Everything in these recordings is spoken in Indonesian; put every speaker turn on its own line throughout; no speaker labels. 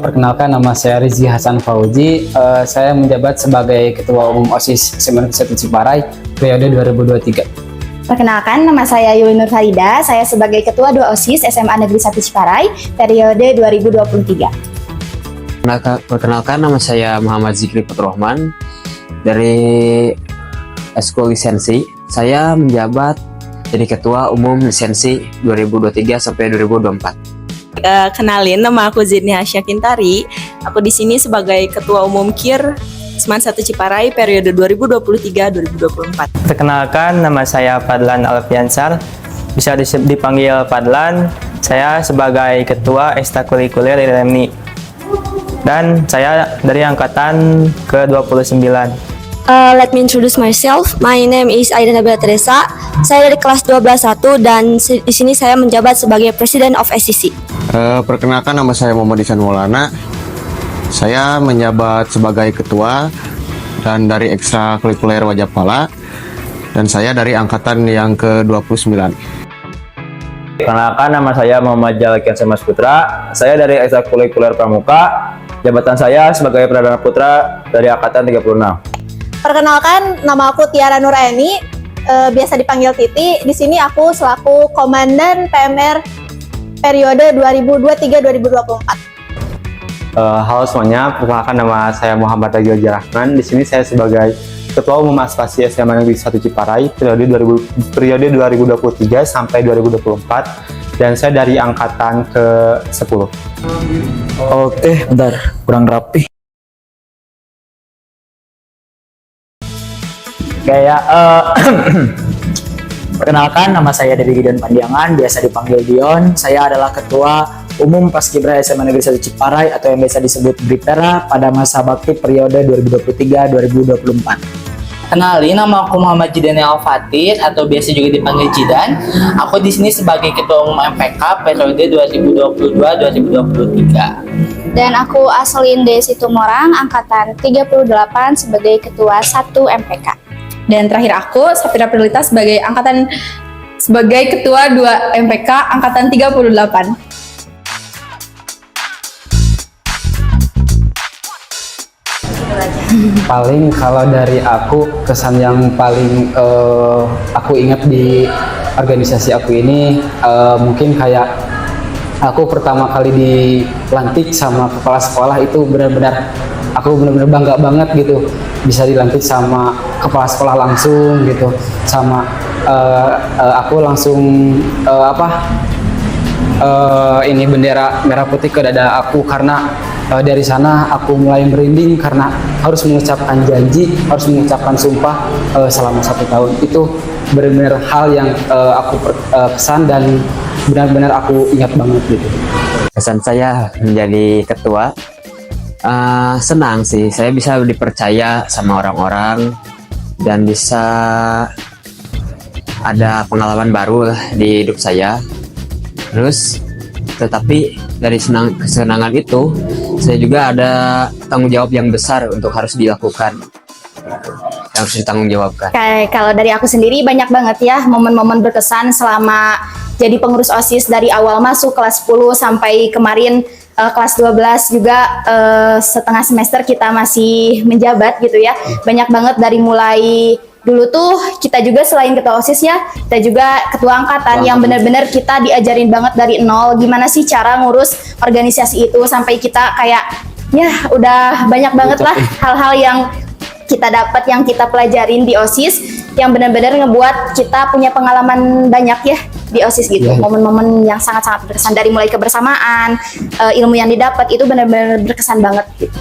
Perkenalkan, nama saya Rizky Hasan Fauzi. Saya menjabat sebagai Ketua Umum OSIS SMA Negeri 1 Ciparai periode 2023.
Perkenalkan, nama saya Yuli Nur Farida. Saya sebagai Ketua 2 OSIS SMA Negeri 1 Ciparai periode 2023.
Perkenalkan, nama saya Muhammad Zikri Putrohman dari Eskul Lisensi. Saya menjabat jadi Ketua Umum Lisensi 2023 sampai 2024.
Kenalin, nama aku Zidni Hasya Kintari. Aku di sini sebagai Ketua Umum KIR SMA 1 Ciparai periode 2023-2024.
Perkenalkan, nama saya Fadlan Alfiansar, bisa dipanggil Fadlan. Saya sebagai Ketua Ekstrakurikuler ILMNI dan saya dari angkatan ke-29.
Let me introduce myself. My name is Aida Nabila Teresa. Saya dari kelas 12-1 dan di sini saya menjabat sebagai President of SCC.
Perkenalkan, nama saya Muhammad Ihsan Maulana. Saya menjabat sebagai ketua dan dari ekstrakurikuler Wajah Pala, dan saya dari angkatan yang ke-29.
Perkenalkan, nama saya Muhammad Jalakian Semas Putra. Saya dari ekstrakurikuler Pramuka. Jabatan saya sebagai Perdana Putra dari angkatan 36.
Perkenalkan, nama aku Tiara Nuraini, biasa dipanggil Titi. Di sini aku selaku Komandan PMR periode 2023-2024.
Halo semuanya, perkenalkan, nama saya Muhammad Ragil Jarahman. Di sini saya sebagai Ketua Umum Aspasi SMA Negeri 1 Ciparai periode 2023 sampai 2024, dan saya dari angkatan ke-10.
Oke, bentar, kurang rapi. Perkenalkan, nama saya Dewi Gideon Pandiangan, biasa dipanggil Dion. Saya adalah Ketua Umum Paskibra SMA Negeri 1 Ciparai atau yang biasa disebut Bripera pada masa bakti periode 2023-2024.
Kenalin, nama aku Muhammad Jidan Al-Fatih atau biasa juga dipanggil Jidan. Aku di sini sebagai Ketua Umum MPK periode 2022-2023.
Dan aku Aslin Desi Tumorang, angkatan 38 sebagai Ketua 1 MPK.
Dan terakhir aku, Safira Prilita sebagai Ketua 2 MPK angkatan 38.
Paling kalau dari aku, kesan yang paling aku ingat di organisasi aku ini mungkin kayak aku pertama kali dilantik sama kepala sekolah itu benar-benar bangga banget gitu, bisa dilantik sama kepala sekolah langsung gitu, sama aku langsung ini bendera merah putih ke dada aku, karena dari sana aku mulai merinding karena harus mengucapkan janji, harus mengucapkan sumpah selama 1 tahun. Itu benar-benar hal yang aku kesan dan benar-benar aku ingat banget gitu.
Kesan saya menjadi ketua, senang sih, saya bisa dipercaya sama orang-orang dan bisa ada pengalaman baru lah di hidup saya. Terus tetapi dari kesenangan itu saya juga ada tanggung jawab yang besar untuk harus dilakukan, yang harus ditanggung jawabkan.
Kalau dari aku sendiri banyak banget ya momen-momen berkesan selama jadi pengurus OSIS, dari awal masuk kelas 10 sampai kemarin kelas 12 juga setengah semester kita masih menjabat gitu ya. Banyak banget, dari mulai dulu tuh kita juga selain ketua OSIS ya, kita juga ketua angkatan yang benar-benar kita diajarin banget dari nol gimana sih cara ngurus organisasi itu, sampai kita kayak ya udah banyak banget lah hal-hal yang kita dapat, yang kita pelajarin di OSIS, yang benar-benar ngebuat kita punya pengalaman banyak ya di OSIS gitu. Momen-momen yang sangat-sangat berkesan, dari mulai kebersamaan, ilmu yang didapat itu benar-benar berkesan banget gitu.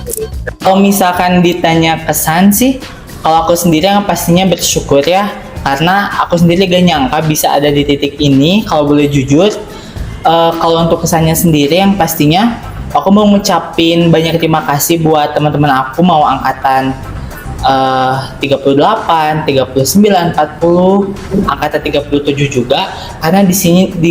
Kalau misalkan ditanya kesan sih, kalau aku sendiri yang pastinya bersyukur ya, karena aku sendiri gak nyangka bisa ada di titik ini. Kalau boleh jujur, kalau untuk kesannya sendiri yang pastinya aku mau ngucapin banyak terima kasih buat teman-teman aku mau angkatan 38, 39, 40, angkatan 37 juga, karena di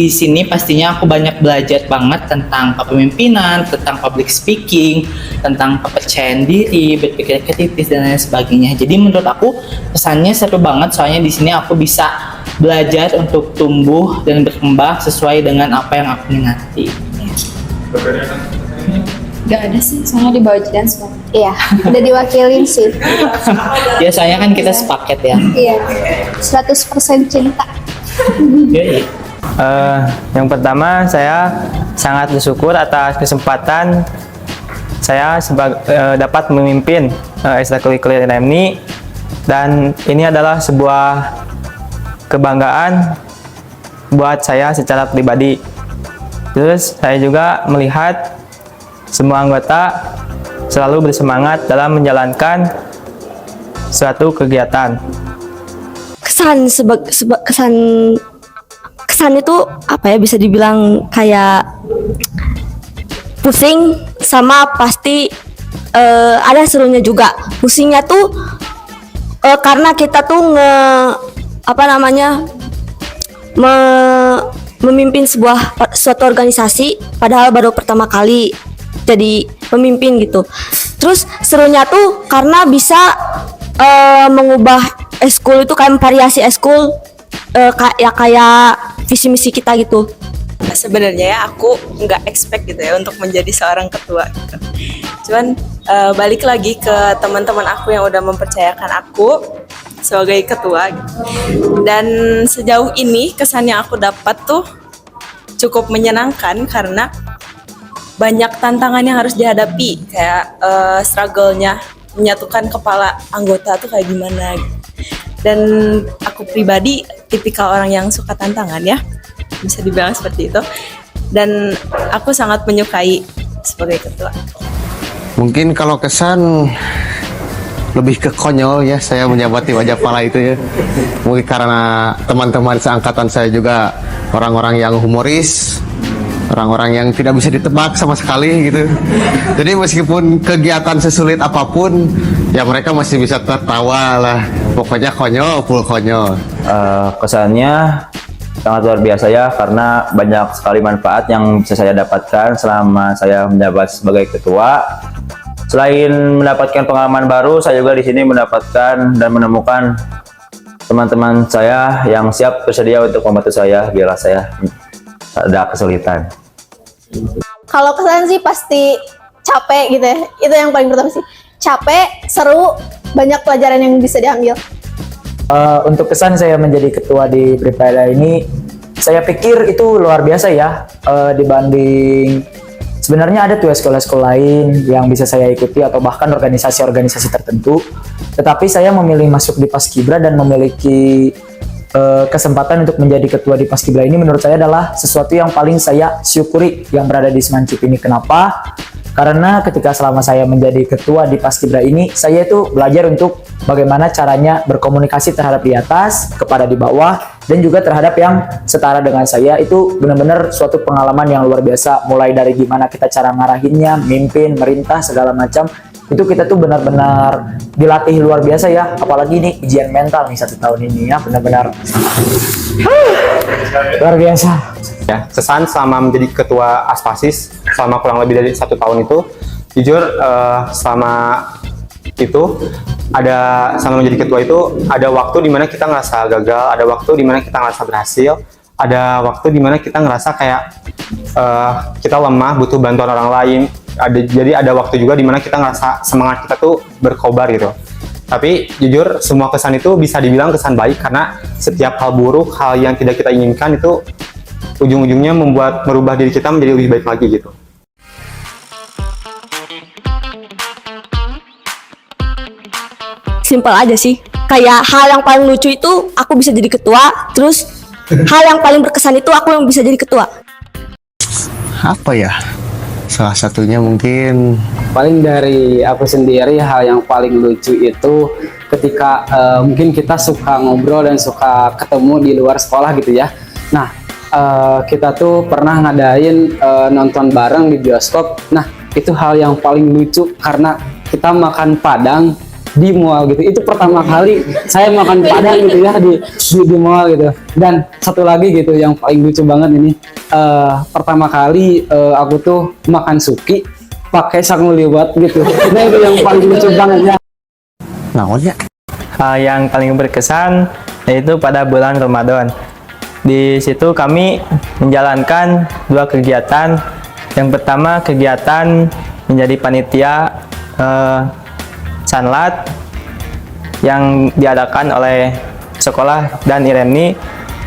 sini pastinya aku banyak belajar banget tentang kepemimpinan, tentang public speaking, tentang kepercayaan diri, berpikir kritis dan lain sebagainya. Jadi menurut aku pesannya seru banget, soalnya di sini aku bisa belajar untuk tumbuh dan berkembang sesuai dengan apa yang aku minati.
Gak ada sih, soalnya di bawah jidan semua. Iya, udah diwakilin sih.
Ya soalnya kan kita sepaket ya.
Iya, 100% cinta.
Yoi.
Yang pertama, saya sangat bersyukur atas kesempatan saya dapat memimpin ekstrakurikuler ini, dan ini adalah sebuah kebanggaan buat saya secara pribadi. Terus saya juga melihat semua anggota selalu bersemangat dalam menjalankan suatu kegiatan.
Kesan kesan itu apa ya, bisa dibilang kayak pusing sama pasti ada serunya juga. Pusingnya tuh karena kita tuh memimpin suatu organisasi, padahal baru pertama kali jadi pemimpin gitu. Terus serunya tuh karena bisa mengubah eskul itu, kayak variasi eskul kayak visi misi kita gitu.
Sebenarnya ya aku nggak expect gitu ya untuk menjadi seorang ketua gitu. Cuman balik lagi ke teman-teman aku yang udah mempercayakan aku sebagai ketua gitu. Dan sejauh ini kesan yang aku dapat tuh cukup menyenangkan karena banyak tantangan yang harus dihadapi, kayak struggle-nya menyatukan kepala anggota tuh kayak gimana gitu. Dan aku pribadi tipikal orang yang suka tantangan ya, bisa dibilang seperti itu, dan aku sangat menyukai sebagai ketua.
Mungkin kalau kesan lebih ke konyol ya, saya menjabat di Wajah Pala itu ya. Mungkin karena teman-teman seangkatan saya juga orang-orang yang humoris, orang-orang yang tidak bisa ditebak sama sekali gitu. Jadi meskipun kegiatan sesulit apapun, ya mereka masih bisa tertawa lah. Pokoknya konyol, full konyol.
Kesannya sangat luar biasa ya, karena banyak sekali manfaat yang bisa saya dapatkan selama saya menjabat sebagai ketua. Selain mendapatkan pengalaman baru, saya juga di sini mendapatkan dan menemukan teman-teman saya yang siap bersedia untuk membantu saya bila saya ada kesulitan.
Kalau kesan sih pasti capek gitu ya. Itu yang paling pertama sih. Capek, seru, banyak pelajaran yang bisa diambil.
Untuk kesan saya menjadi ketua di Pripyada ini, saya pikir itu luar biasa ya, dibanding sebenarnya ada tuh sekolah-sekolah lain yang bisa saya ikuti atau bahkan organisasi-organisasi tertentu. Tetapi saya memilih masuk di Paskibra dan memiliki kesempatan untuk menjadi ketua di Paskibra ini menurut saya adalah sesuatu yang paling saya syukuri yang berada di Semancip ini. Kenapa? Karena ketika selama saya menjadi ketua di Paskibra ini, saya itu belajar untuk bagaimana caranya berkomunikasi terhadap di atas, kepada di bawah, dan juga terhadap yang setara dengan saya. Itu benar-benar suatu pengalaman yang luar biasa, mulai dari gimana kita cara ngarahinnya, mimpin, merintah, segala macam. Itu kita tuh benar-benar dilatih luar biasa ya, apalagi nih ujian mental nih 1 tahun ini ya, benar-benar luar biasa.
Ya, kesan selama menjadi ketua Aspasis selama kurang lebih dari 1 tahun itu, jujur selama itu selama menjadi ketua itu ada waktu dimana kita ngerasa gagal, ada waktu dimana kita ngerasa berhasil, ada waktu dimana kita ngerasa kayak kita lemah, butuh bantuan orang lain. Jadi ada waktu juga dimana kita ngerasa semangat kita tuh berkobar gitu. Tapi jujur semua kesan itu bisa dibilang kesan baik, karena setiap hal buruk, hal yang tidak kita inginkan itu ujung-ujungnya merubah diri kita menjadi lebih baik lagi gitu.
Simpel aja sih, kayak hal yang paling lucu itu aku bisa jadi ketua, terus hal yang paling berkesan itu aku yang bisa jadi ketua.
Apa ya? Salah satunya mungkin
Paling dari aku sendiri, hal yang paling lucu itu ketika mungkin kita suka ngobrol dan suka ketemu di luar sekolah gitu ya. Nah, kita tuh pernah ngadain nonton bareng di bioskop. Nah, itu hal yang paling lucu karena kita makan Padang di mall gitu. Itu pertama kali saya makan Padang gitu ya di mall gitu. Dan satu lagi gitu yang paling lucu banget ini, pertama kali aku tuh makan suki pakai sangu liwat gitu. Nah itu yang paling lucu banget ya.
Naonnya?
Yang paling berkesan yaitu pada bulan Ramadan. Di situ kami menjalankan 2 kegiatan. Yang pertama kegiatan menjadi panitia sanlat yang diadakan oleh sekolah dan IREMNI.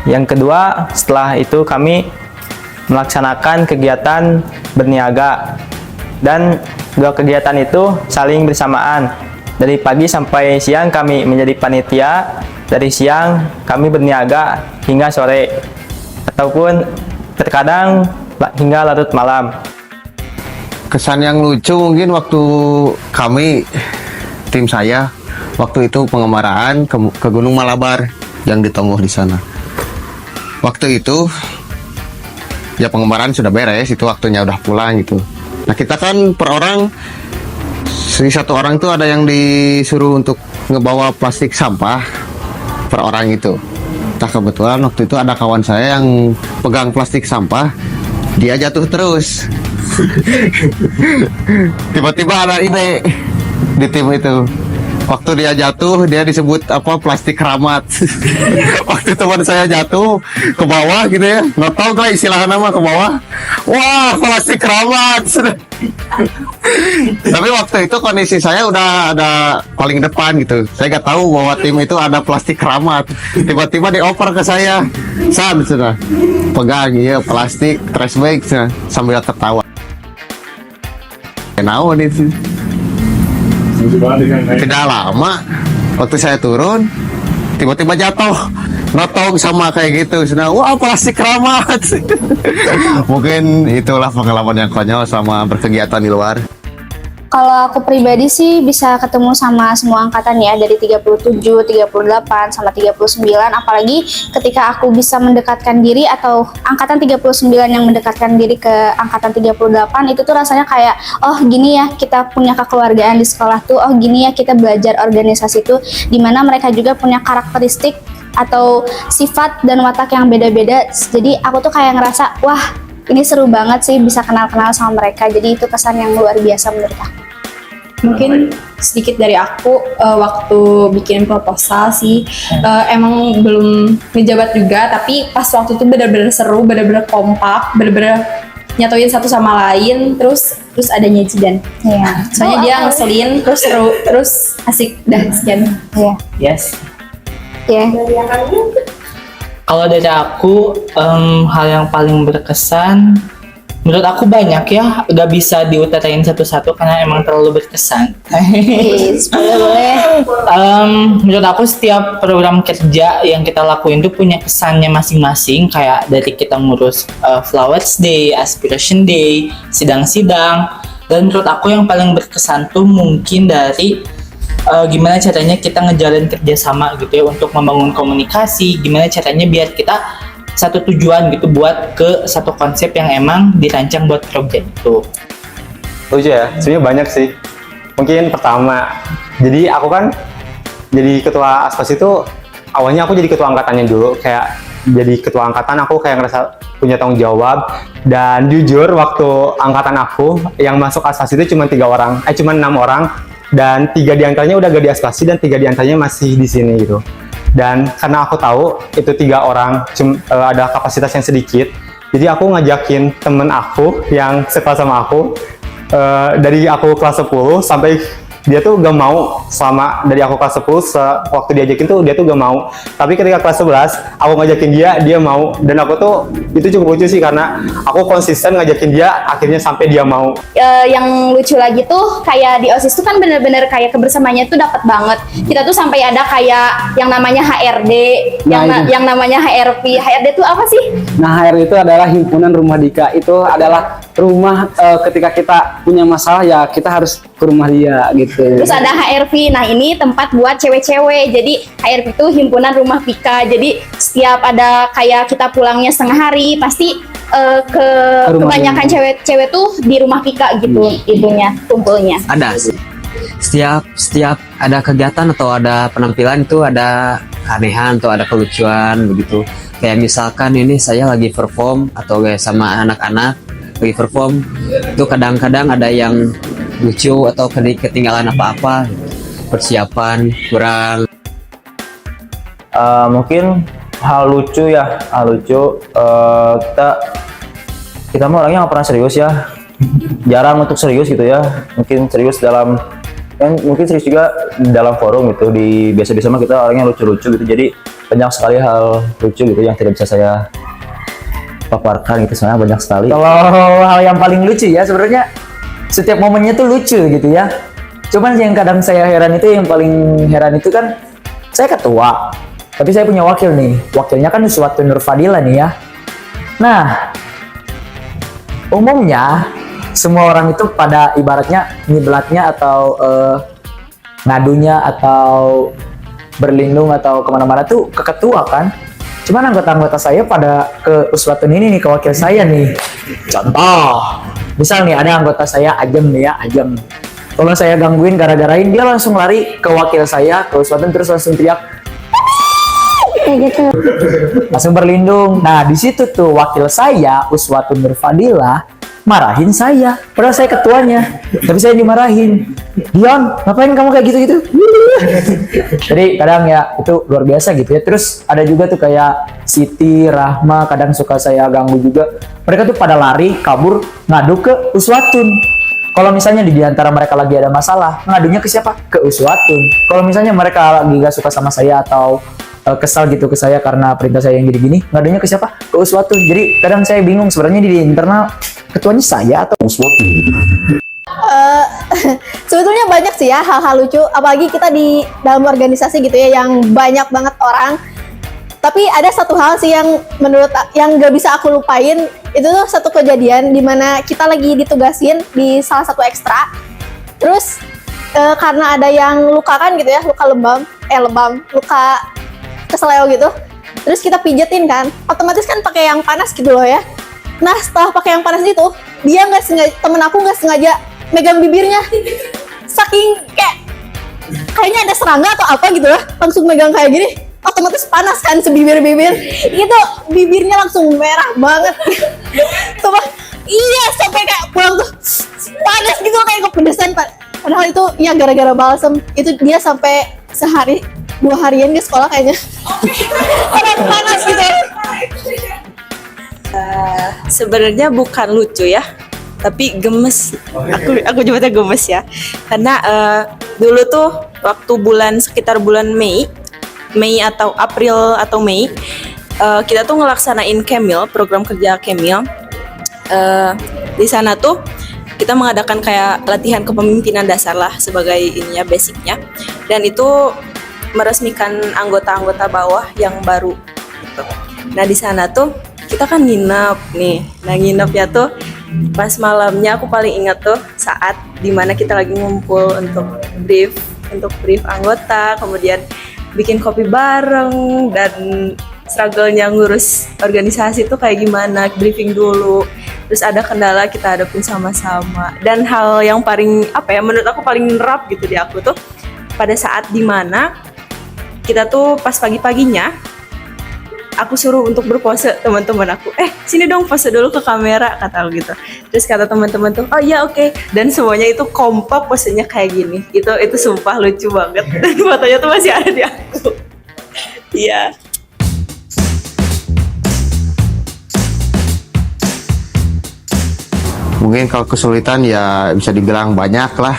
Yang kedua, setelah itu kami melaksanakan kegiatan berniaga, dan 2 kegiatan itu saling bersamaan. Dari pagi sampai siang kami menjadi panitia, dari siang kami berniaga hingga sore, ataupun terkadang hingga larut malam.
Kesan yang lucu mungkin waktu kami, tim saya, waktu itu pengemaraan ke Gunung Malabar yang di Tonggoh di sana. Waktu itu ya pengemaraan sudah beres, itu waktunya udah pulang gitu. Nah kita kan per orang, si satu orang tuh ada yang disuruh untuk ngebawa plastik sampah per orang itu. Nah kebetulan waktu itu ada kawan saya yang pegang plastik sampah, dia jatuh terus. Tiba-tiba ada ide di tim itu. Waktu dia jatuh, dia disebut apa, plastik keramat. Waktu teman saya jatuh ke bawah gitu ya, nggak tahu lah istilah nama ke bawah. Wah, plastik keramat. Tapi waktu itu kondisi saya udah ada paling depan gitu. Saya nggak tahu bahwa tim itu ada plastik keramat. Tiba-tiba dioper ke saya, San, sudah pegang ya plastik trash bag, sambil tertawa. Kenapa itu? Tidak lama waktu saya turun, tiba-tiba jatuh, notong sama kayak gitu. Wah, plastik keramat. Mungkin itulah pengalaman yang konyol sama berkegiatan di luar.
Kalau aku pribadi sih bisa ketemu sama semua angkatan ya, dari 37, 38, sama 39. Apalagi ketika aku bisa mendekatkan diri, atau angkatan 39 yang mendekatkan diri ke angkatan 38, itu tuh rasanya kayak, oh gini ya kita punya kekeluargaan di sekolah tuh, oh gini ya kita belajar organisasi tuh, dimana mereka juga punya karakteristik atau sifat dan watak yang beda-beda. Jadi aku tuh kayak ngerasa, wah ini seru banget sih bisa kenal-kenal sama mereka. Jadi itu kesan yang luar biasa menurut aku.
Mungkin sedikit dari aku, waktu bikin proposal sih emang belum ngejabat juga, tapi pas waktu itu benar-benar seru, benar-benar kompak, benar-benar nyatuin satu sama lain, terus adanya Jidan.
Iya.
Soalnya dia ngeselin, terus seru, terus asik, dah sekian.
Iya.
Yes.
Iya.
Kalau dari aku, hal yang paling berkesan, menurut aku banyak ya, gak bisa diutarain satu-satu karena emang terlalu berkesan.
Boleh.
Menurut aku setiap program kerja yang kita lakuin tuh punya kesannya masing-masing, kayak dari kita ngurus Flowers Day, Aspiration Day, sidang-sidang. Dan menurut aku yang paling berkesan tuh mungkin dari gimana caranya kita ngejalin kerjasama gitu ya untuk membangun komunikasi, gimana caranya biar kita satu tujuan gitu buat ke satu konsep yang emang dirancang buat proyek itu.
Lucu ya, sebenarnya banyak sih. Mungkin pertama, jadi aku kan jadi ketua aspas itu, awalnya aku jadi ketua angkatannya dulu, kayak jadi ketua angkatan aku kayak ngerasa punya tanggung jawab. Dan jujur waktu angkatan aku yang masuk aspas itu cuma 6 orang. Dan 3 diantaranya udah gak di aspasi dan 3 diantaranya masih di sini gitu. Dan karena aku tahu itu 3 orang ada kapasitas yang sedikit, jadi aku ngajakin temen aku yang sekelas sama aku, dari aku kelas 10 sampai dia tuh gak mau, selama dari aku kelas 10 waktu diajakin tuh dia tuh gak mau. Tapi ketika kelas 11 aku ngajakin dia mau. Dan aku tuh itu cukup lucu sih karena aku konsisten ngajakin dia, akhirnya sampai dia mau.
Yang lucu lagi tuh kayak di OSIS tuh kan bener-bener kayak kebersamaannya tuh dapat banget. Kita tuh sampai ada kayak yang namanya HRD, yang namanya HRP. HRD tuh apa sih?
Nah, HRD itu adalah himpunan rumah Dika. Itu adalah rumah ketika kita punya masalah ya kita harus ke rumah dia gitu.
Terus ada HRV, nah ini tempat buat cewek-cewek. Jadi HRV itu himpunan rumah Pika. Jadi setiap ada kayak kita pulangnya setengah hari, pasti kebanyakan cewek-cewek tuh di rumah Pika gitu, ibunya kumpulnya.
Ada sih. setiap ada kegiatan atau ada penampilan itu ada keanehan atau ada kelucuan begitu. Kayak misalkan ini saya lagi perform atau kayak sama anak-anak lagi perform, itu kadang-kadang ada yang lucu atau ketinggalan apa-apa, persiapan kurang.
Mungkin hal lucu ya, kita mah orangnya nggak pernah serius ya, jarang untuk serius gitu ya. Mungkin serius mungkin serius juga dalam forum gitu. Di biasa-biasa mah kita orangnya lucu-lucu gitu, jadi banyak sekali hal lucu gitu yang tidak bisa saya paparkan gitu, soalnya banyak sekali.
Kalau hal yang paling lucu ya sebenarnya setiap momennya tuh lucu gitu ya. Cuman yang kadang saya heran itu, yang paling heran itu kan saya ketua, tapi saya punya wakil nih. Wakilnya kan Uswatun Nurfadila nih ya. Nah, umumnya semua orang itu pada ibaratnya nyiblatnya atau ngadunya atau berlindung atau kemana-mana tuh ke ketua kan. Cuman anggota-anggota saya pada ke Uswatun ini nih, ke wakil saya nih. Contoh, misal nih ada anggota saya Ajeng nih ya, Ajeng. Kalau saya gangguin gara-garain, dia langsung lari ke wakil saya, ke Uswatun, terus langsung teriak kayak gitu. Langsung berlindung. Nah, di situ tuh wakil saya, Uswatun Nurfadila, marahin saya. Padahal saya ketuanya, tapi saya dimarahin. Dion, ngapain kamu kayak gitu-gitu? Jadi kadang ya itu luar biasa gitu ya. Terus ada juga tuh kayak Siti, Rahma, kadang suka saya ganggu juga. Mereka tuh pada lari, kabur, ngadu ke Uswatun. Kalau misalnya di antara mereka lagi ada masalah, ngadunya ke siapa? Ke Uswatun. Kalau misalnya mereka lagi gak suka sama saya atau kesal gitu ke saya karena perintah saya yang gini-gini, ngadunya ke siapa? Ke Uswatun. Jadi kadang saya bingung sebenarnya di internal ketuanya saya atau Uswatun.
Sebetulnya banyak sih ya hal-hal lucu, apalagi kita di dalam organisasi gitu ya yang banyak banget orang. Tapi ada satu hal sih yang menurut yang gak bisa aku lupain, itu tuh satu kejadian dimana kita lagi ditugasin di salah satu ekstra. Terus karena ada yang luka kan gitu ya, luka keseleo gitu. Terus kita pijetin kan, otomatis kan pakai yang panas gitu loh ya. Nah setelah pakai yang panas itu, dia nggak sengaja, temen aku nggak sengaja megang bibirnya, saking kayaknya ada serangga atau apa gitu lah, langsung megang kayak gini, otomatis panas kan sebibir-bibir, itu bibirnya langsung merah banget. Coba, iya sampai kayak pulang tuh panas gitu kayak kepedesan. Padahal itu ya gara-gara balsam, itu dia sampai sehari 2 harian di sekolah kayaknya. Orang panas gitu.
Sebenarnya bukan lucu ya, tapi gemes. Aku nyebutnya gemes ya, karena dulu tuh waktu sekitar bulan Mei atau April atau Mei, kita tuh ngelaksanain Kemil, program kerja Kemil. Di sana tuh kita mengadakan kayak latihan kepemimpinan dasar lah sebagai ininya, basicnya, dan itu meresmikan anggota-anggota bawah yang baru gitu. Nah di sana tuh kita kan nginep nih. Nah nginepnya tuh pas malamnya, aku paling ingat tuh saat dimana kita lagi ngumpul untuk brief anggota, kemudian bikin kopi bareng, dan struggle-nya ngurus organisasi tuh kayak gimana, briefing dulu, terus ada kendala kita hadapin sama-sama. Dan hal yang paling menurut aku paling nerap gitu di aku tuh pada saat dimana kita tuh pas pagi-paginya aku suruh untuk berpose teman-teman aku, sini dong pose dulu ke kamera, kata aku gitu. Terus kata teman-teman tuh, oh iya oke. Dan semuanya itu kompak posenya kayak gini. Itu sumpah lucu banget. Dan fotonya tuh masih ada di aku. Iya.
Mungkin kalau kesulitan ya bisa dibilang banyak lah,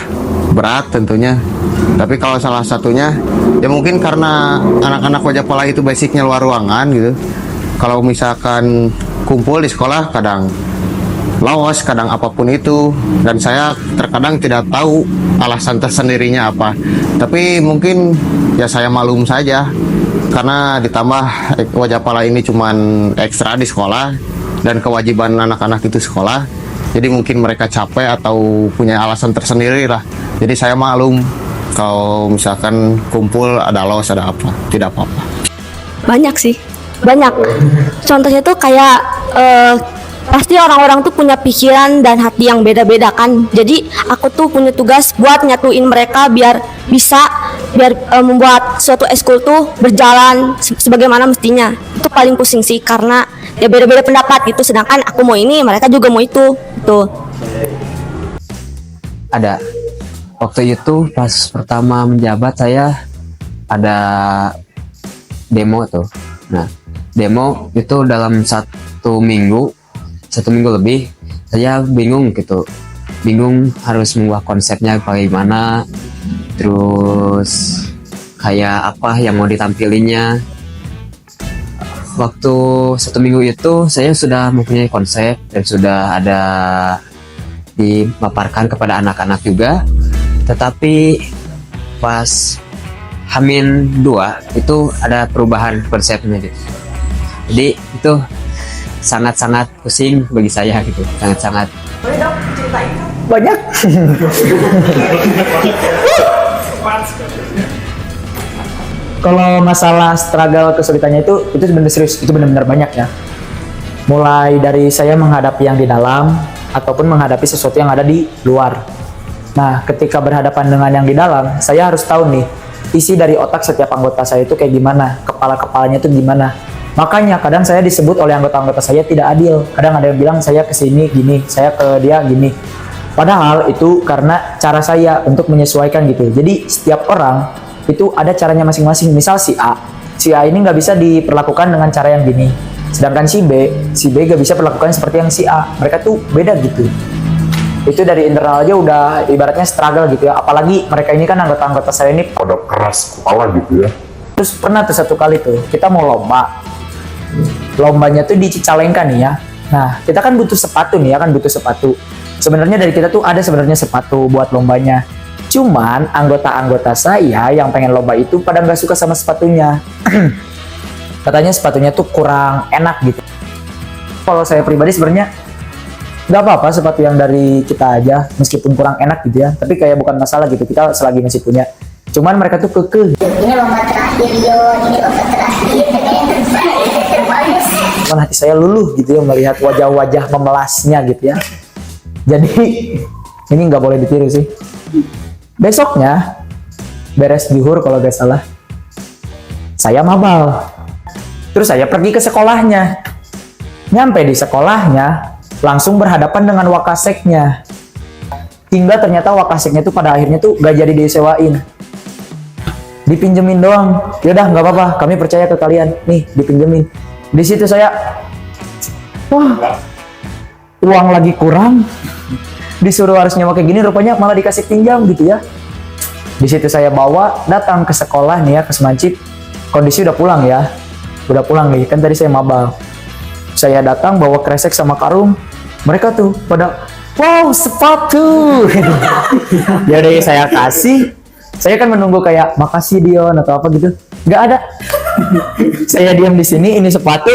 berat tentunya. Tapi kalau salah satunya ya mungkin karena anak-anak wajah pola itu basicnya luar ruangan gitu. Kalau misalkan kumpul di sekolah kadang lawas, kadang apapun itu, dan saya terkadang tidak tahu alasan tersendirinya apa. Tapi mungkin ya saya maklum saja, karena ditambah wajah pola ini cuman ekstra di sekolah dan kewajiban anak-anak itu sekolah. Jadi mungkin mereka capek atau punya alasan tersendiri lah. Jadi saya maklum kalau misalkan kumpul ada los, ada apa, tidak apa-apa.
Banyak sih, banyak. Contohnya tuh kayak pasti orang-orang tuh punya pikiran dan hati yang beda-beda kan. Jadi aku tuh punya tugas buat nyatuin mereka biar membuat suatu eskul tuh berjalan sebagaimana mestinya. Itu paling pusing sih karena ya beda-beda pendapat gitu. Sedangkan aku mau ini, mereka juga mau itu. Tuh.
Ada. Waktu itu pas pertama menjabat saya ada demo tuh. Nah, demo itu dalam satu minggu lebih, saya bingung gitu. Bingung harus mengubah konsepnya bagaimana, terus kayak apa yang mau ditampilinnya. Waktu satu minggu itu saya sudah mempunyai konsep dan sudah ada dipaparkan kepada anak-anak juga. Tetapi pas Hamin 2 itu ada perubahan konsepnya gitu. Jadi itu sangat-sangat pusing bagi saya gitu, sangat-sangat.
Banyak. Kalau masalah struggle kesulitannya itu benar serius, itu benar-benar banyak ya. Mulai dari saya menghadapi yang di dalam ataupun menghadapi sesuatu yang ada di luar. Nah, ketika berhadapan dengan yang di dalam, saya harus tahu nih isi dari otak setiap anggota saya itu kayak gimana, kepala-kepalanya itu gimana. Makanya kadang saya disebut oleh anggota-anggota saya tidak adil. Kadang ada yang bilang saya ke sini gini, saya ke dia gini. Padahal itu karena cara saya untuk menyesuaikan gitu. Jadi setiap orang itu ada caranya masing-masing. Misal si A ini nggak bisa diperlakukan dengan cara yang gini. Sedangkan si B nggak bisa perlakukan seperti yang si A. Mereka tuh beda gitu. Itu dari internal aja udah ibaratnya struggle gitu ya. Apalagi mereka ini kan anggota-anggota saya ini pada keras kepala gitu ya. Terus pernah tuh satu kali tuh kita mau lomba. Lombanya tuh di Cicalengka nih ya. Nah, kita kan butuh sepatu nih ya, kan butuh sepatu. Sebenarnya dari kita tuh ada sebenarnya sepatu buat lombanya. Cuman anggota-anggota saya yang pengen lomba itu pada nggak suka sama sepatunya. Katanya sepatunya tuh kurang enak gitu. Kalau saya pribadi sebenarnya nggak apa-apa sepatu yang dari kita aja, meskipun kurang enak gitu ya. Tapi kayak bukan masalah gitu, kita selagi masih punya. Cuman mereka tuh kekeh. Ini lomba terakhir yo, ini lomba terakhir. Cuman hati saya luluh gitu ya melihat wajah-wajah memelasnya gitu ya. Jadi ini nggak boleh ditiru sih. Besoknya beres zuhur kalau nggak salah, saya mabal. Terus saya pergi ke sekolahnya. Nyampe di sekolahnya langsung berhadapan dengan wakaseknya. Hingga ternyata wakaseknya tuh pada akhirnya tuh gak jadi disewain. Dipinjemin doang. Yaudah nggak apa-apa, kami percaya ke kalian. Nih dipinjemin. Di situ saya, wah, uang lagi kurang. Disuruh harus nyewa kayak gini, rupanya malah dikasih pinjam gitu ya. Di situ saya bawa datang ke sekolah nih ya, ke Semancip. Kondisi udah pulang ya, udah pulang nih. Kan tadi saya mabal. Saya datang bawa kresek sama karung. Mereka tuh pada, wow sepatu. Ya udah saya kasih. Saya kan menunggu kayak makasih Dion atau apa gitu. Nggak ada. Saya diam di sini, ini sepatu.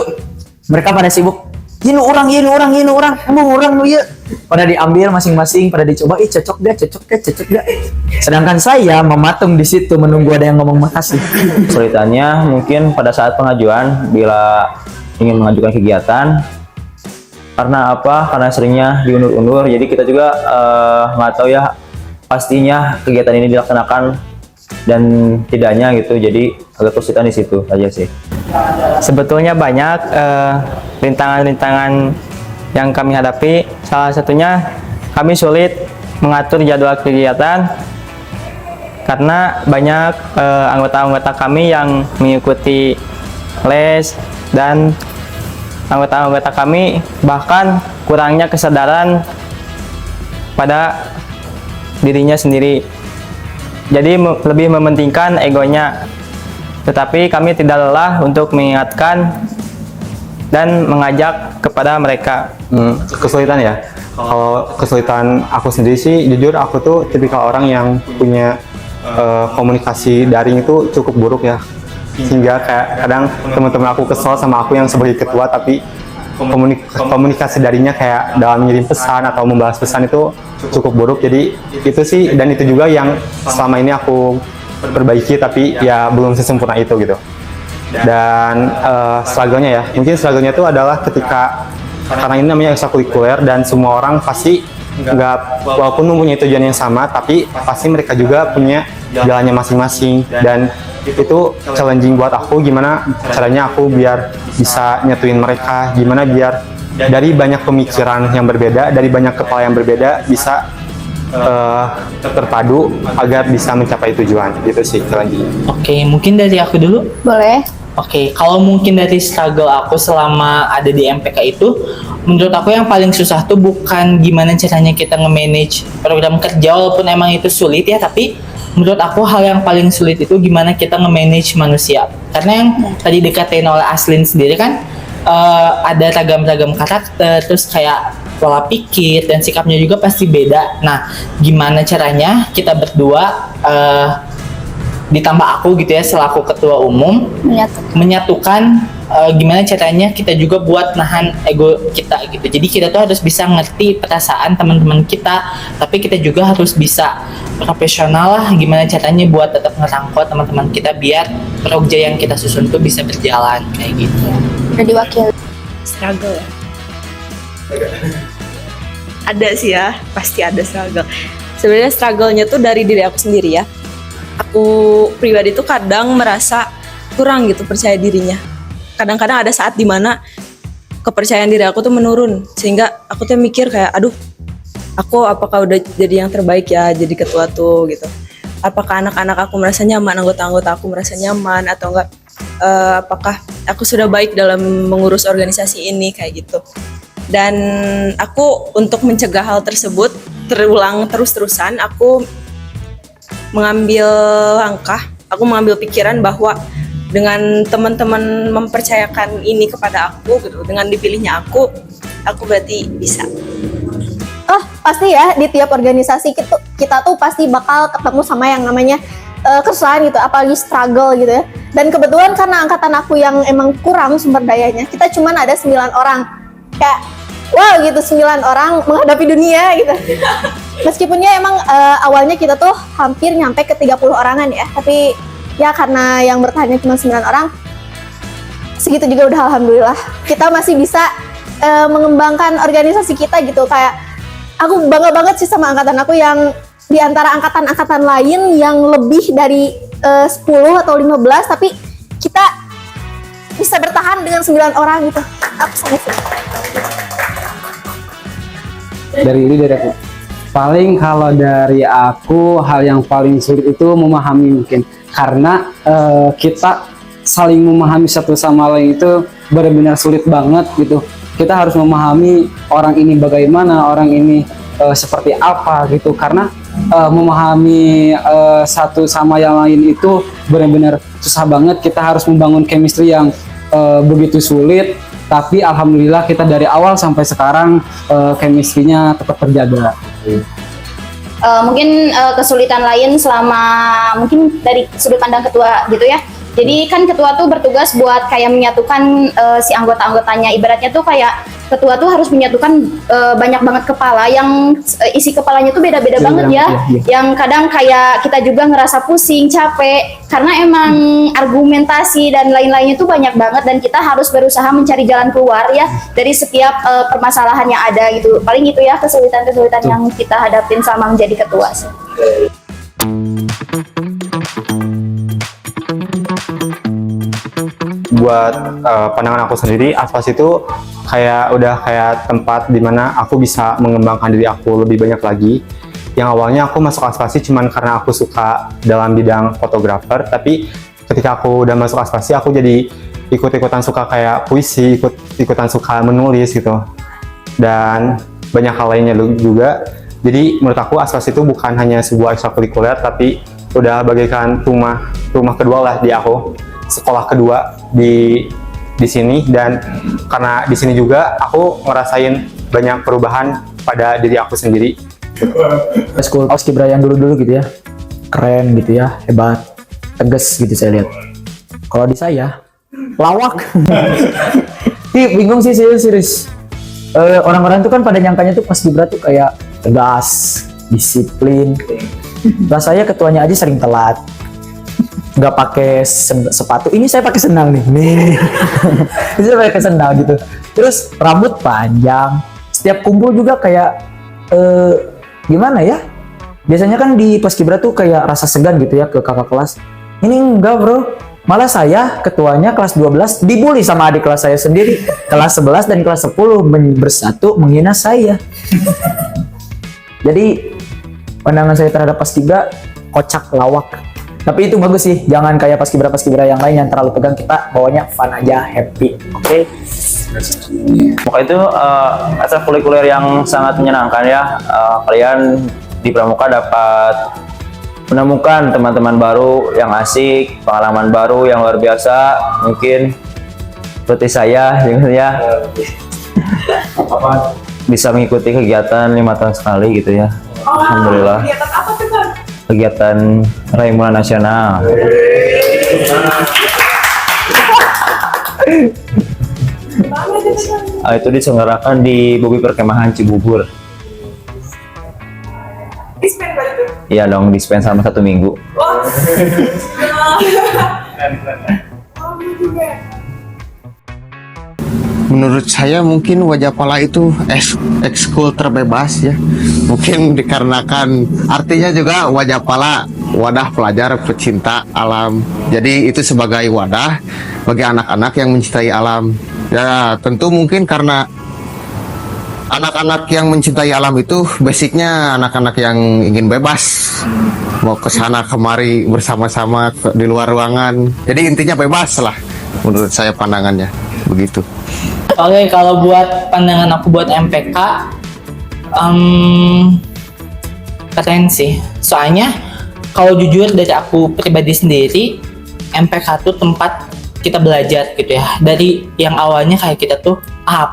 Mereka pada sibuk. Ini orang. Emang orang lu ya. Pada diambil masing-masing, pada dicoba. Cocok gak. Sedangkan saya mematung di situ menunggu ada yang ngomong makasih.
Kesulitannya mungkin pada saat pengajuan bila ingin mengajukan kegiatan. Karena apa? Karena seringnya diundur-undur. Jadi kita juga nggak tahu ya pastinya kegiatan ini dilaksanakan dan tidaknya gitu. Jadi agak kesulitan di situ aja sih.
Sebetulnya banyak rintangan-rintangan yang kami hadapi. Salah satunya kami sulit mengatur jadwal kegiatan karena banyak anggota-anggota kami yang mengikuti les dan anggota-anggota kami bahkan kurangnya kesadaran pada dirinya sendiri. Jadi lebih mementingkan egonya. Tetapi kami tidak lelah untuk mengingatkan dan mengajak kepada mereka.
Kesulitan ya. Kalau kesulitan aku sendiri sih, jujur aku tuh tipikal orang yang punya komunikasi daring itu cukup buruk ya. Sehingga kayak kadang teman-teman aku kesel sama aku yang sebagai ketua, tapi komunikasi daringnya kayak dalam ngirim pesan atau membalas pesan itu cukup buruk. Jadi itu sih, dan itu juga yang selama ini aku perbaiki, tapi ya belum sesempurna itu gitu. Dan struggle-nya ya, mungkin struggle-nya itu adalah ketika karena ini namanya ekstrakurikuler dan semua orang pasti nggak, walaupun mempunyai tujuan yang sama, tapi pasti mereka juga punya jalannya masing-masing. Dan itu challenging buat aku, gimana caranya aku biar bisa nyatuin mereka, gimana biar dari banyak pemikiran yang berbeda, dari banyak kepala yang berbeda bisa terpadu agar bisa mencapai tujuan. Gitu sih challenging.
Oke, mungkin dari aku dulu.
Boleh.
Oke, kalau mungkin dari struggle aku selama ada di MPK itu, menurut aku yang paling susah tuh bukan gimana caranya kita nge-manage program kerja, walaupun emang itu sulit ya, tapi menurut aku hal yang paling sulit itu gimana kita nge-manage manusia. Karena yang tadi dikatain oleh Aslin sendiri kan, ada ragam-ragam karakter, terus kayak pola pikir dan sikapnya juga pasti beda. Nah, gimana caranya kita berdua ditambah aku gitu ya selaku ketua umum menyatukan gimana caranya kita juga buat nahan ego kita gitu. Jadi kita tuh harus bisa ngerti perasaan teman-teman kita, tapi kita juga harus bisa profesional lah gimana caranya buat tetap ngerangkul teman-teman kita biar proyek yang kita susun tuh bisa berjalan kayak gitu.
Udah diwakili.
Struggle ya. Ada sih ya, pasti ada struggle. Sebenarnya struggle-nya tuh dari diri aku sendiri ya. Aku pribadi tuh kadang merasa kurang gitu percaya dirinya. Kadang-kadang ada saat dimana kepercayaan diri aku tuh menurun, sehingga aku tuh mikir kayak, aduh, aku apakah udah jadi yang terbaik ya jadi ketua tuh gitu. Apakah anak-anak aku merasa nyaman, anggota-anggota aku merasa nyaman atau enggak? Apakah aku sudah baik dalam mengurus organisasi ini kayak gitu. Dan aku untuk mencegah hal tersebut terulang terus-terusan, aku mengambil langkah, aku mengambil pikiran bahwa dengan teman-teman mempercayakan ini kepada aku gitu, dengan dipilihnya aku berarti bisa.
Oh, pasti ya di tiap organisasi kita tuh pasti bakal ketemu sama yang namanya kesusahan gitu, apalagi struggle gitu ya. Dan kebetulan karena angkatan aku yang emang kurang sumber dayanya, kita cuman ada 9 orang. Kayak wow gitu, 9 orang menghadapi dunia gitu. Meskipunnya emang awalnya kita tuh hampir nyampe ke 30 orangan ya, tapi ya karena yang bertahannya cuma 9 orang, segitu juga udah alhamdulillah. Kita masih bisa mengembangkan organisasi kita gitu. Kayak aku bangga banget sih sama angkatan aku yang di antara angkatan-angkatan lain yang lebih dari 10 atau 15, tapi kita bisa bertahan dengan 9 orang gitu. Aku sangat senang.
Dari aku. Paling kalau dari aku hal yang paling sulit itu memahami mungkin karena kita saling memahami satu sama lain itu benar-benar sulit banget gitu. Kita harus memahami orang ini bagaimana, orang ini seperti apa gitu, karena memahami satu sama yang lain itu benar-benar susah banget. Kita harus membangun chemistry yang begitu sulit, tapi alhamdulillah kita dari awal sampai sekarang chemistry-nya tetap terjaga.
Mungkin kesulitan lain selama mungkin dari sudut pandang ketua gitu ya. Jadi kan ketua tuh bertugas buat kayak menyatukan si anggota-anggotanya. Ibaratnya tuh kayak ketua tuh harus menyatukan banyak banget kepala yang isi kepalanya tuh beda-beda banget ya. Yang kadang kayak kita juga ngerasa pusing, capek karena emang argumentasi dan lain-lainnya tuh banyak banget dan kita harus berusaha mencari jalan keluar ya dari setiap permasalahan yang ada gitu. Paling gitu ya kesulitan-kesulitan yang kita hadapin selama menjadi ketua sih.
Buat pandangan aku sendiri, Aspas itu udah kayak tempat dimana aku bisa mengembangkan diri aku lebih banyak lagi. Yang awalnya aku masuk Aspasi cuman karena aku suka dalam bidang fotografer, tapi ketika aku udah masuk Aspasi aku jadi ikut-ikutan suka kayak puisi, ikutan suka menulis gitu, dan banyak hal lainnya juga. Jadi menurut aku Aspasi itu bukan hanya sebuah ekstrakurikuler, tapi udah bagaikan rumah kedua lah di aku, sekolah kedua di sini. Dan karena di sini juga aku ngerasain banyak perubahan pada diri aku sendiri.
School Paskibra yang dulu-dulu gitu ya, keren gitu ya, hebat, tegas gitu saya lihat. Kalau di saya lawak. Bingung sih serius. Orang-orang tuh kan pada nyangkanya tuh Paskibra tuh kayak tegas, disiplin. Rasanya ketuanya aja sering telat. nggak pakai sepatu. Ini saya pakai sendal nih. Ini saya pakai sendal gitu. Terus rambut panjang. Setiap kumpul juga kayak gimana ya? Biasanya kan di paskibra tuh kayak rasa segan gitu ya ke kakak kelas. Ini enggak bro. Malah saya ketuanya kelas 12 dibully sama adik kelas saya sendiri. Kelas 11 dan kelas 10 bersatu menghina saya. Jadi pandangan saya terhadap paskibra kocak lawak. Tapi itu bagus sih. Jangan kayak paskibra yang lain yang terlalu tegang, kita bawanya fun aja, happy. Oke.
Maka itu ekstrakurikuler yang sangat menyenangkan ya. Kalian di Pramuka dapat menemukan teman-teman baru yang asik, pengalaman baru yang luar biasa. Mungkin seperti saya gitu ya, bisa mengikuti kegiatan 5 tahun sekali gitu ya. Alhamdulillah. Kegiatan Raimuna Nasional. Itu diselenggarakan di Bobi Perkemahan Cibubur. Iya dong, dispen sama 1 minggu.
Menurut saya mungkin Wajah Pala itu ekskul terbebas ya. Mungkin dikarenakan artinya juga Wajah Pala wadah pelajar pecinta alam. Jadi itu sebagai wadah bagi anak-anak yang mencintai alam. Ya tentu mungkin karena anak-anak yang mencintai alam itu basicnya anak-anak yang ingin bebas, mau ke sana kemari bersama-sama di luar ruangan. Jadi intinya bebas lah menurut saya pandangannya begitu.
Oke, kalau buat pandangan aku buat MPK, keren sih. Soalnya kalau jujur dari aku pribadi sendiri, MPK tuh tempat kita belajar gitu ya. Dari yang awalnya kayak kita tuh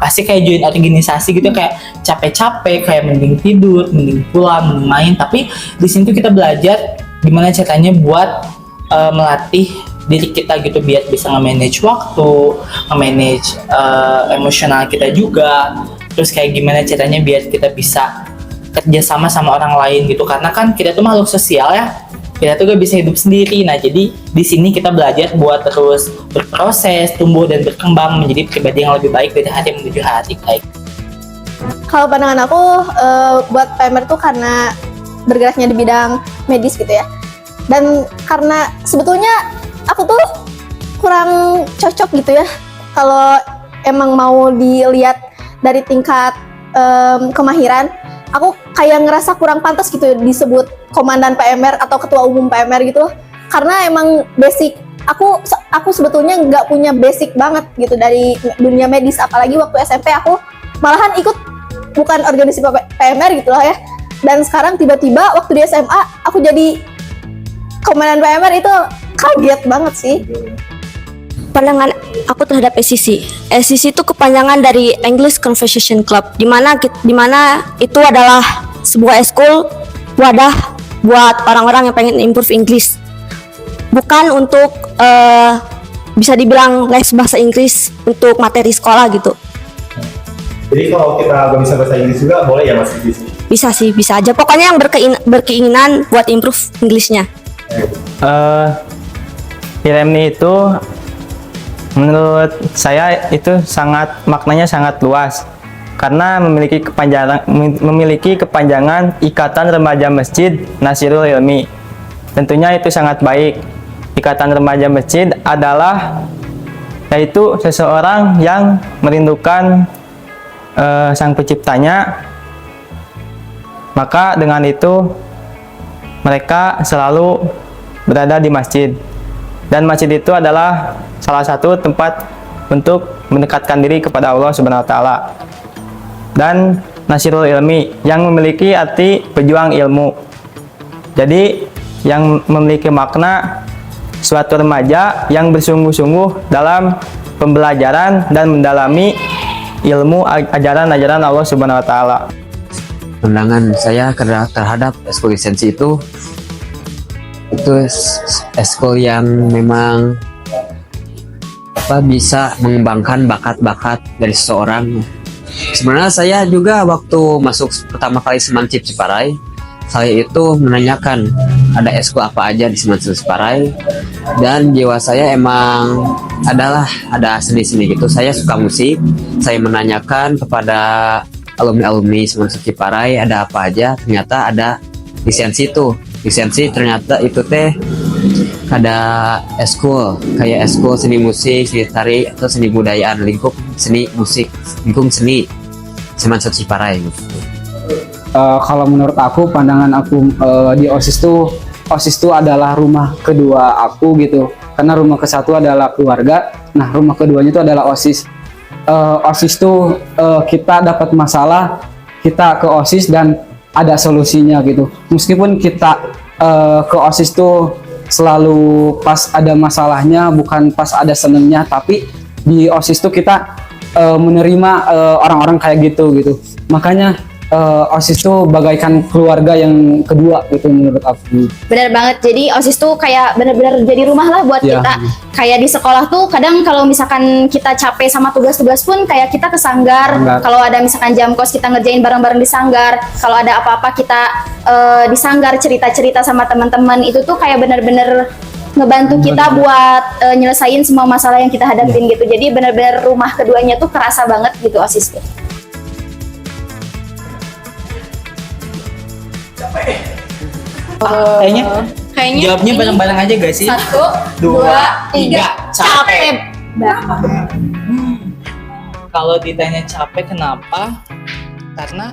pasti kayak join organisasi gitu, kayak capek-capek, kayak mending tidur, mending pulang, mending main. Tapi di sini tuh kita belajar gimana caranya buat melatih diri kita gitu, biar bisa nge-manage waktu, nge-manage emosional kita juga. Terus kayak gimana caranya biar kita bisa kerja sama orang lain gitu, karena kan kita tuh makhluk sosial ya, kita tuh gak bisa hidup sendiri. Nah jadi di sini kita belajar buat terus berproses, tumbuh dan berkembang menjadi pribadi yang lebih baik dari hari menuju hari baik.
Kalau pandangan aku buat PMR tuh karena bergeraknya di bidang medis gitu ya, dan karena sebetulnya aku tuh kurang cocok gitu ya kalau emang mau dilihat dari tingkat kemahiran. Aku kayak ngerasa kurang pantas gitu disebut komandan PMR atau ketua umum PMR gitu loh, karena emang basic aku sebetulnya nggak punya basic banget gitu dari dunia medis. Apalagi waktu SMP aku malahan ikut bukan organisasi PMR gitu loh ya, dan sekarang tiba-tiba waktu di SMA aku jadi komandan PMR, itu kaget banget sih.
Pandangan aku terhadap SCC. SCC itu kepanjangan dari English Conversation Club, di mana itu adalah sebuah eskul wadah buat orang-orang yang pengen improve English. Bukan untuk bisa dibilang les bahasa Inggris untuk materi sekolah gitu.
Jadi kalau kita nggak bisa bahasa Inggris juga boleh ya Mas Inggris?
Bisa sih, bisa aja. Pokoknya yang berkeinginan buat improve Englishnya.
IREMNI itu menurut saya itu maknanya sangat luas, karena memiliki kepanjangan Ikatan Remaja Masjid Nasirul Ilmi. Tentunya itu sangat baik. Ikatan Remaja Masjid adalah yaitu seseorang yang merindukan sang penciptanya, maka dengan itu mereka selalu berada di masjid, dan masjid itu adalah salah satu tempat untuk mendekatkan diri kepada Allah Subhanahu wa taala. Dan Nasirul Ilmi yang memiliki arti pejuang ilmu. Jadi yang memiliki makna suatu remaja yang bersungguh-sungguh dalam pembelajaran dan mendalami ilmu ajaran-ajaran Allah Subhanahu wa taala.
Pandangan saya terhadap eskul lisensi itu eskul yang memang bisa mengembangkan bakat-bakat dari seseorang. Sebenarnya saya juga waktu masuk pertama kali Semancip Ciparai, saya itu menanyakan ada eskul apa aja di Semansa Ciparai, dan jiwa saya emang ada seni-seni gitu. Saya suka musik, saya menanyakan kepada alumni-alumni Semansa Ciparai ada apa aja, ternyata ada lisensi tuh. Lisensi ternyata itu teh ada eskul, kayak eskul seni musik, seni tari, atau seni budayaan, lingkup seni musik, lingkup seni Semansa Ciparai gitu.
Kalau menurut aku, pandangan aku di OSIS tuh adalah rumah kedua aku gitu. Karena rumah ke satu adalah keluarga, nah rumah keduanya itu adalah OSIS. OSIS tuh kita dapat masalah, kita ke OSIS dan ada solusinya gitu. Meskipun kita ke OSIS tuh selalu pas ada masalahnya, bukan pas ada senengnya, tapi di OSIS tuh kita menerima orang-orang kayak gitu. Makanya OSIS tuh bagaikan keluarga yang kedua gitu menurut aku.
Bener banget, jadi OSIS tuh kayak bener-bener jadi rumah lah buat
Ya.
kita. Kayak di sekolah tuh kadang kalau misalkan kita capek sama tugas-tugas pun kayak kita ke sanggar. Kalau ada misalkan jam kos kita ngerjain bareng-bareng di sanggar. Kalau ada apa-apa kita di sanggar cerita-cerita sama teman-teman, itu tuh kayak bener-bener ngebantu kita buat nyelesain semua masalah yang kita hadapin gitu. Jadi bener-bener rumah keduanya tuh kerasa banget gitu OSIS tuh.
Kayaknya jawabnya
ini
bareng-bareng aja gak sih?
1, 2, 3, capek.
Kalau ditanya capek kenapa? Karena